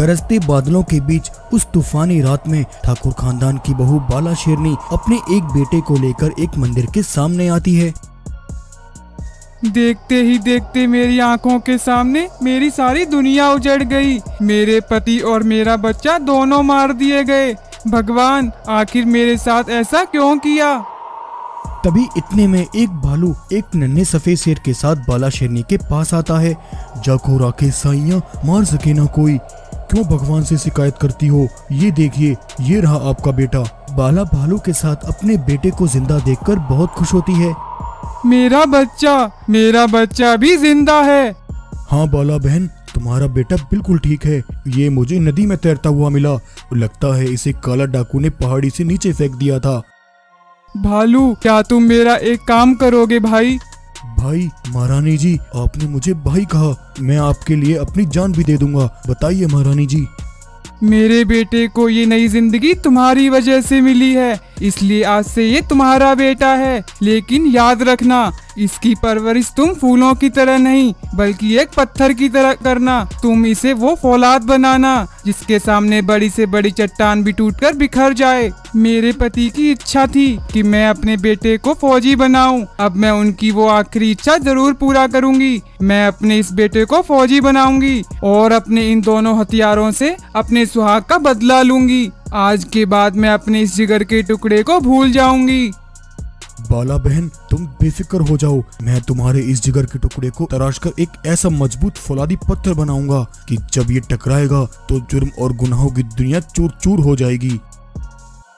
गरजते बादलों के बीच उस तूफानी रात में ठाकुर खानदान की बहू बाला शेरनी अपने एक बेटे को लेकर एक मंदिर के सामने आती है। देखते ही देखते मेरी आंखों के सामने मेरी सारी दुनिया उजड़ गई। मेरे पति और मेरा बच्चा दोनों मार दिए गए। भगवान, आखिर मेरे साथ ऐसा क्यों किया? तभी इतने में एक भालू एक नन्हे सफेद शेर के साथ बाला शेरनी के पास आता है। जाको राखे साइयां, मार सके ना कोई, क्यों भगवान से शिकायत करती हो? ये देखिए, ये रहा आपका बेटा। बाला भालू के साथ अपने बेटे को जिंदा देखकर बहुत खुश होती है। मेरा बच्चा भी जिंदा है। हाँ बाला बहन, तुम्हारा बेटा बिल्कुल ठीक है। ये मुझे नदी में तैरता हुआ मिला। लगता है इसे काला डाकू ने पहाड़ी से नीचे फेंक दिया था। भालू, क्या तुम मेरा एक काम करोगे भाई? भाई? महारानी जी, आपने मुझे भाई कहा, मैं आपके लिए अपनी जान भी दे दूंगा। बताइए महारानी जी। मेरे बेटे को ये नई जिंदगी तुम्हारी वजह से मिली है, इसलिए आज से ये तुम्हारा बेटा है। लेकिन याद रखना, इसकी परवरिश तुम फूलों की तरह नहीं बल्कि एक पत्थर की तरह करना। तुम इसे वो फौलाद बनाना जिसके सामने बड़ी से बड़ी चट्टान भी टूटकर बिखर जाए। मेरे पति की इच्छा थी कि मैं अपने बेटे को फौजी बनाऊं। अब मैं उनकी वो आखिरी इच्छा जरूर पूरा करूंगी। मैं अपने इस बेटे को फौजी बनाऊंगी और अपने इन दोनों हथियारों से अपने सुहाग का बदला लूंगी। आज के बाद मैं अपने इस जिगर के टुकड़े को भूल जाऊंगी। बाला बहन, तुम बेफिक्र हो जाओ। मैं तुम्हारे इस जिगर के टुकड़े को तराशकर एक ऐसा मजबूत फौलादी पत्थर बनाऊंगा कि जब ये टकराएगा तो जुर्म और गुनाहों की दुनिया चूर चूर हो जाएगी।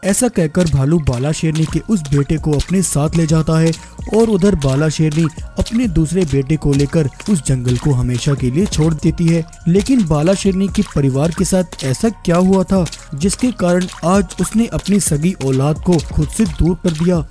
ऐसा कहकर भालू बाला शेरनी के उस बेटे को अपने साथ ले जाता है और उधर बाला शेरनी अपने दूसरे बेटे को लेकर उस जंगल को हमेशा के लिए छोड़ देती है। लेकिन बाला शेरनी के परिवार के साथ ऐसा क्या हुआ था जिसके कारण आज उसने अपनी सगी औलाद को खुद से दूर कर दिया?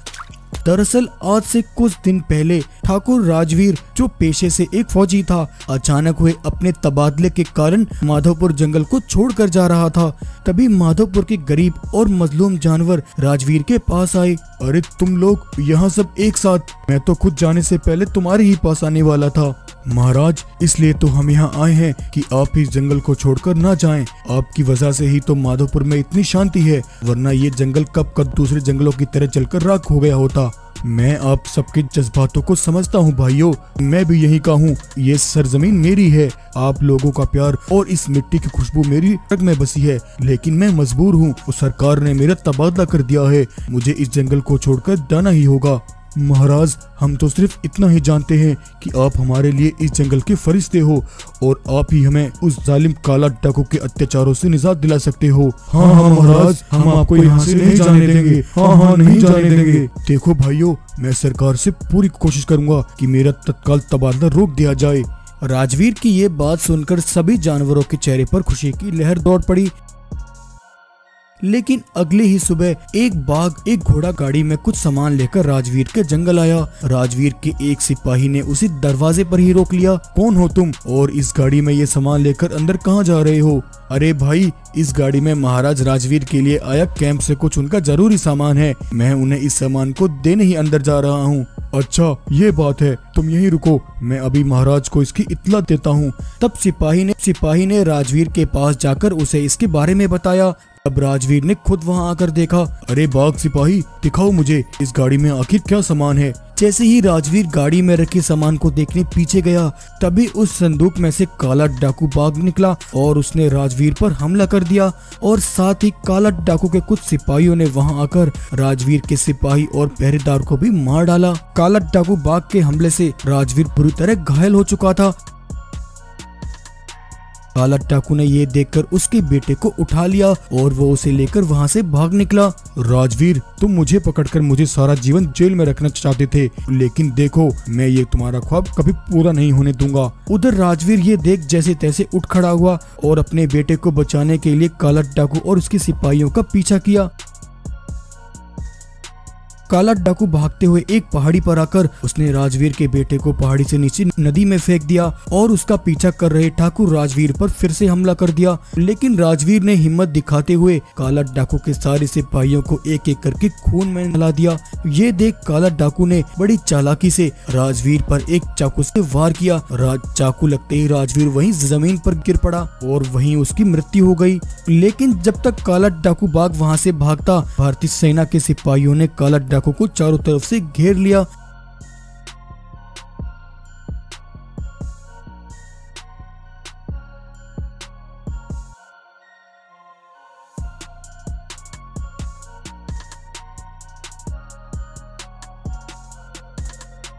दरअसल आज से कुछ दिन पहले ठाकुर राजवीर, जो पेशे से एक फौजी था, अचानक हुए अपने तबादले के कारण माधवपुर जंगल को छोड़कर जा रहा था। तभी माधवपुर के गरीब और मजलूम जानवर राजवीर के पास आए। अरे तुम लोग यहाँ सब एक साथ? मैं तो खुद जाने से पहले तुम्हारे ही पास आने वाला था महाराज। इसलिए तो हम यहाँ आए हैं कि आप इस जंगल को छोड़कर ना जाएं। आपकी वजह से ही तो माधवपुर में इतनी शांति है, वरना ये जंगल कब कब दूसरे जंगलों की तरह जलकर राख हो गया होता। मैं आप सबके जज्बातों को समझता हूँ भाइयों, मैं भी यही का हूँ। ये सरजमीन मेरी है, आप लोगों का प्यार और इस मिट्टी की खुशबू मेरी रग में बसी है। लेकिन मैं मजबूर हूँ, उस सरकार ने मेरा तबादला कर दिया है। मुझे इस जंगल को छोड़कर जाना ही होगा। महाराज, हम तो सिर्फ इतना ही जानते हैं कि आप हमारे लिए इस जंगल के फरिश्ते हो और आप ही हमें उस जालिम काला डाकू के अत्याचारों से निजात दिला सकते हो। हाँ हाँ महाराज, हम आपको यहाँ से नहीं जाने देंगे। हाँ हाँ, नहीं जाने देंगे। देखो भाइयों, मैं सरकार से पूरी कोशिश करूंगा कि मेरा तत्काल तबादला रोक दिया जाए। राजवीर की ये बात सुनकर सभी जानवरों के चेहरे पर खुशी की लहर दौड़ पड़ी। लेकिन अगले ही सुबह एक बाघ एक घोड़ा गाड़ी में कुछ सामान लेकर राजवीर के जंगल आया। राजवीर के एक सिपाही ने उसे दरवाजे पर ही रोक लिया। कौन हो तुम और इस गाड़ी में ये सामान लेकर अंदर कहाँ जा रहे हो? अरे भाई, इस गाड़ी में महाराज राजवीर के लिए आया कैंप से कुछ उनका जरूरी सामान है। मैं उन्हें इस सामान को देने ही अंदर जा रहा हूँ। अच्छा ये बात है, तुम यहीं रुको, मैं अभी महाराज को इसकी इत्तला देता हूँ। तब सिपाही ने राजवीर के पास जाकर उसे इसके बारे में बताया। अब राजवीर ने खुद वहां आकर देखा। अरे बाघ सिपाही, दिखाओ मुझे इस गाड़ी में आखिर क्या सामान है। जैसे ही राजवीर गाड़ी में रखे सामान को देखने पीछे गया, तभी उस संदूक में से काला डाकू बाघ निकला और उसने राजवीर पर हमला कर दिया। और साथ ही काला डाकू के कुछ सिपाहियों ने वहां आकर राजवीर के सिपाही और पहरेदार को भी मार डाला। काला डाकू बाघ के हमले से राजवीर बुरी तरह घायल हो चुका था। काला डाकू ने ये देखकर उसके बेटे को उठा लिया और वो उसे लेकर वहाँ से भाग निकला। राजवीर, तुम मुझे पकड़कर मुझे सारा जीवन जेल में रखना चाहते थे, लेकिन देखो मैं ये तुम्हारा ख्वाब कभी पूरा नहीं होने दूंगा। उधर राजवीर ये देख जैसे तैसे उठ खड़ा हुआ और अपने बेटे को बचाने के लिए काला डाकू और उसके सिपाहियों का पीछा किया। काला डाकू भागते हुए एक पहाड़ी पर आकर उसने राजवीर के बेटे को पहाड़ी से नीचे नदी में फेंक दिया और उसका पीछा कर रहे ठाकुर राजवीर पर फिर से हमला कर दिया। लेकिन राजवीर ने हिम्मत दिखाते हुए काला डाकू के सारे सिपाहियों को एक एक करके खून में नहला दिया। ये देख काला डाकू ने बड़ी चालाकी से राजवीर पर एक चाकू से वार किया। चाकू लगते ही राजवीर वहीं जमीन पर गिर पड़ा और वहीं उसकी मृत्यु हो गई। लेकिन जब तक काला डाकू बाग वहां से भागता, भारतीय सेना के सिपाहियों ने काला डाकू को चारों तरफ से घेर लिया।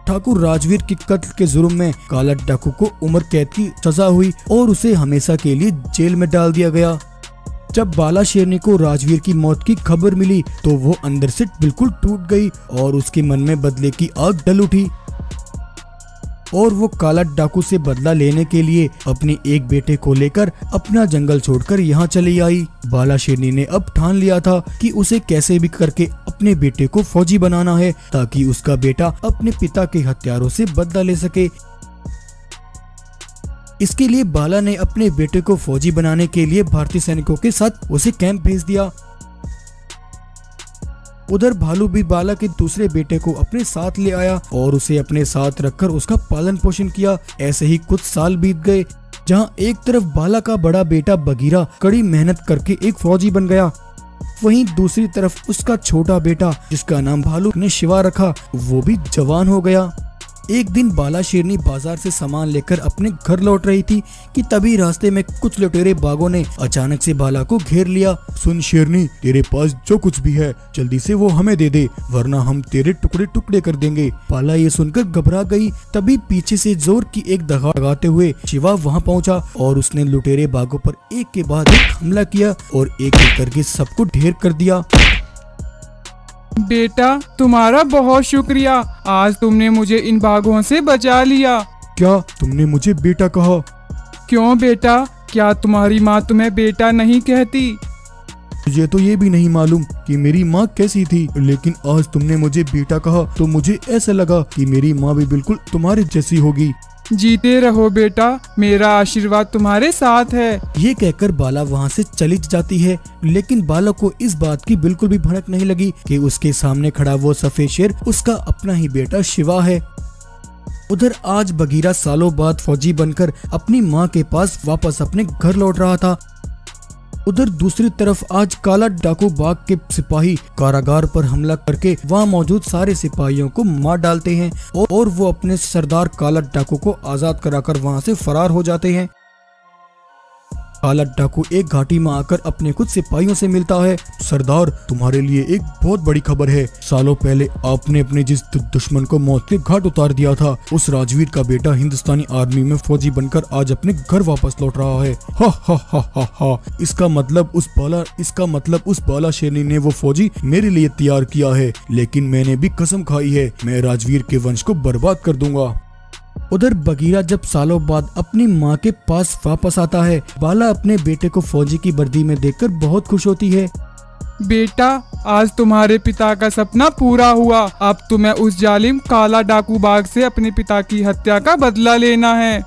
ठाकुर राजवीर की कत्ल के जुर्म में काला डाकू को उम्र कैद की सजा हुई और उसे हमेशा के लिए जेल में डाल दिया गया। जब बाला शेरनी को राजवीर की मौत की खबर मिली तो वो अंदर से बिल्कुल टूट गई और उसके मन में बदले की आग जल उठी और वो काला डाकू से बदला लेने के लिए अपने एक बेटे को लेकर अपना जंगल छोड़कर यहाँ चली आई। बाला शेरनी ने अब ठान लिया था कि उसे कैसे भी करके अपने बेटे को फौजी बनाना है ताकि उसका बेटा अपने पिता के हत्यारों से बदला ले सके। इसके लिए बाला ने अपने बेटे को फौजी बनाने के लिए भारतीय सैनिकों के साथ उसे कैंप भेज दिया। उधर भालू भी बाला के दूसरे बेटे को अपने साथ ले आया और उसे अपने साथ रखकर उसका पालन पोषण किया। ऐसे ही कुछ साल बीत गए, जहां एक तरफ बाला का बड़ा बेटा बगीरा कड़ी मेहनत करके एक फौजी बन गया, वहीं दूसरी तरफ उसका छोटा बेटा जिसका नाम भालू ने शिवा रखा, वो भी जवान हो गया। एक दिन बाला शेरनी बाजार से सामान लेकर अपने घर लौट रही थी कि तभी रास्ते में कुछ लुटेरे बागों ने अचानक से बाला को घेर लिया। सुन शेरनी, तेरे पास जो कुछ भी है जल्दी से वो हमें दे दे, वरना हम तेरे टुकड़े टुकड़े कर देंगे। बाला ये सुनकर घबरा गई। तभी पीछे से जोर की एक दगाड़ लगाते हुए शिवा वहाँ पहुँचा और उसने लुटेरे बागों पर एक के बाद एक हमला किया और एक एक करके सबको ढेर कर दिया। बेटा, तुम्हारा बहुत शुक्रिया, आज तुमने मुझे इन बाघों से बचा लिया। क्या तुमने मुझे बेटा कहा? क्यों बेटा, क्या तुम्हारी माँ तुम्हें बेटा नहीं कहती? मुझे तो ये भी नहीं मालूम कि मेरी माँ कैसी थी, लेकिन आज तुमने मुझे बेटा कहा तो मुझे ऐसा लगा कि मेरी माँ भी बिल्कुल तुम्हारे जैसी होगी। जीते रहो बेटा, मेरा आशीर्वाद तुम्हारे साथ है। ये कहकर बाला वहाँ से चली जाती है, लेकिन बाला को इस बात की बिल्कुल भी भनक नहीं लगी कि उसके सामने खड़ा वो सफेद शेर उसका अपना ही बेटा शिवा है। उधर आज बगीरा सालों बाद फौजी बनकर अपनी माँ के पास वापस अपने घर लौट रहा था। उधर दूसरी तरफ आज काला डाकू बाग के सिपाही कारागार पर हमला करके वहां मौजूद सारे सिपाहियों को मार डालते हैं और वो अपने सरदार काला डाकू को आजाद कराकर वहां से फरार हो जाते हैं। काला डाकू एक घाटी में आकर अपने कुछ सिपाहियों से मिलता है। सरदार, तुम्हारे लिए एक बहुत बड़ी खबर है। सालों पहले आपने अपने जिस दुश्मन को मौत के घाट उतार दिया था, उस राजवीर का बेटा हिंदुस्तानी आर्मी में फौजी बनकर आज अपने घर वापस लौट रहा है। हा हा हा हा हा। इसका मतलब उस बाला शेरनी ने वो फौजी मेरे लिए तैयार किया है, लेकिन मैंने भी कसम खाई है, मैं राजवीर के वंश को बर्बाद कर दूंगा। उधर बगीरा जब सालों बाद अपनी माँ के पास वापस आता है, बाला अपने बेटे को फौजी की वर्दी में देखकर बहुत खुश होती है। बेटा, आज तुम्हारे पिता का सपना पूरा हुआ। अब तुम्हें उस जालिम काला डाकू बाग से अपने पिता की हत्या का बदला लेना है।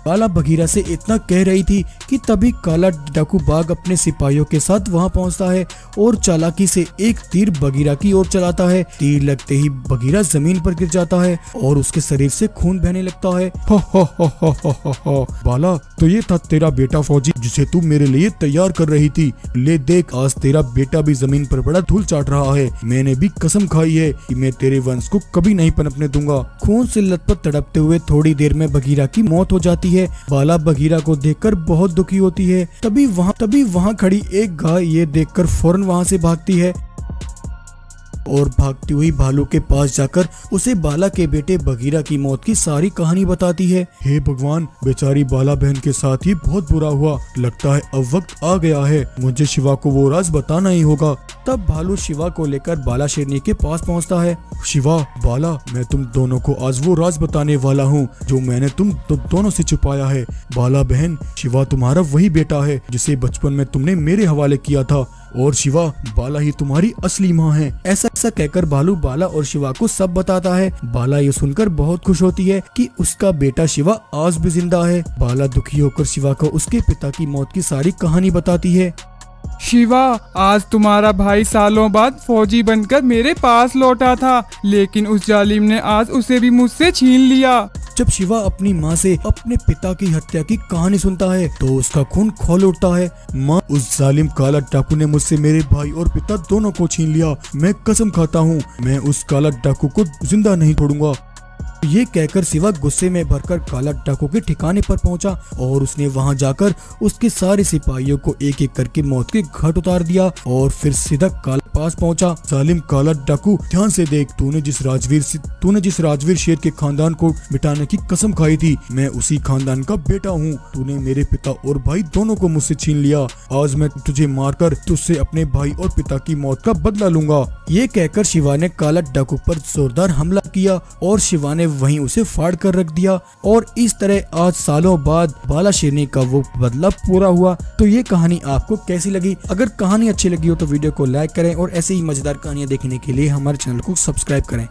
बाला बगीरा से इतना कह रही थी कि तभी काला डाकू बाग अपने सिपाहियों के साथ वहां पहुंचता है और चालाकी से एक तीर बगीरा की ओर चलाता है। तीर लगते ही बगीरा जमीन पर गिर जाता है और उसके शरीर से खून बहने लगता है। हा हा हा हा हा हा हा। बाला, तो ये था तेरा बेटा फौजी जिसे तू मेरे लिए तैयार कर रही थी। ले देख, आज तेरा बेटा भी जमीन पर बड़ा धूल चाट रहा है। मैंने भी कसम खाई है कि मैं तेरे वंश को कभी नहीं पनपने दूंगा। खून से लथपथ तड़पते हुए थोड़ी देर में बगीरा की मौत हो जाती है। बाला बगीरा को देखकर बहुत दुखी होती है। तभी वहाँ खड़ी एक गाय ये देखकर फौरन वहाँ से भागती है और भागती हुई भालू के पास जाकर उसे बाला के बेटे बगीरा की मौत की सारी कहानी बताती है। हे भगवान, बेचारी बाला बहन के साथ ही बहुत बुरा हुआ। लगता है अब वक्त आ गया है, मुझे शिवा को वो राज बताना ही होगा। तब भालू शिवा को लेकर बाला शेरनी के पास पहुंचता है। शिवा, बाला, मैं तुम दोनों को आज वो राज बताने वाला हूँ जो मैंने तुम दोनों से छुपाया है। बाला बहन, शिवा तुम्हारा वही बेटा है जिसे बचपन में तुमने मेरे हवाले किया था। और शिवा, बाला ही तुम्हारी असली माँ है। ऐसा कहकर भालू बाला और शिवा को सब बताता है। बाला ये सुनकर बहुत खुश होती है कि उसका बेटा शिवा आज भी जिंदा है। बाला दुखी होकर शिवा को उसके पिता की मौत की सारी कहानी बताती है। शिवा, आज तुम्हारा भाई सालों बाद फौजी बनकर मेरे पास लौटा था, लेकिन उस जालिम ने आज उसे भी मुझसे छीन लिया। जब शिवा अपनी माँ से अपने पिता की हत्या की कहानी सुनता है तो उसका खून खौल उठता है। माँ, उस जालिम काला डाकू ने मुझसे मेरे भाई और पिता दोनों को छीन लिया। मैं कसम खाता हूँ, मैं उस काला डाकू को जिंदा नहीं छोड़ूंगा। ये कहकर शिवा गुस्से में भरकर काला डाकू के ठिकाने पर पहुंचा और उसने वहां जाकर उसके सारे सिपाहियों को एक एक करके मौत के घाट उतार दिया और फिर सीधा काला पास पहुंचा। जालिम काला डाकू, ध्यान से देख, तूने जिस राजवीर शेर के खानदान को मिटाने की कसम खाई थी, मैं उसी खानदान का बेटा हूँ। तूने मेरे पिता और भाई दोनों को मुझसे छीन लिया। आज मैं तुझे मारकर तुझसे अपने भाई और पिता की मौत का बदला लूंगा। ये कहकर शिवा ने काला डाकू पर जोरदार हमला किया और शिवा ने वहीं उसे फाड़ कर रख दिया। और इस तरह आज सालों बाद बाला शेरनी का वो बदला पूरा हुआ। तो ये कहानी आपको कैसी लगी? अगर कहानी अच्छी लगी हो तो वीडियो को लाइक करें और ऐसे ही मजेदार कहानियां देखने के लिए हमारे चैनल को सब्सक्राइब करें।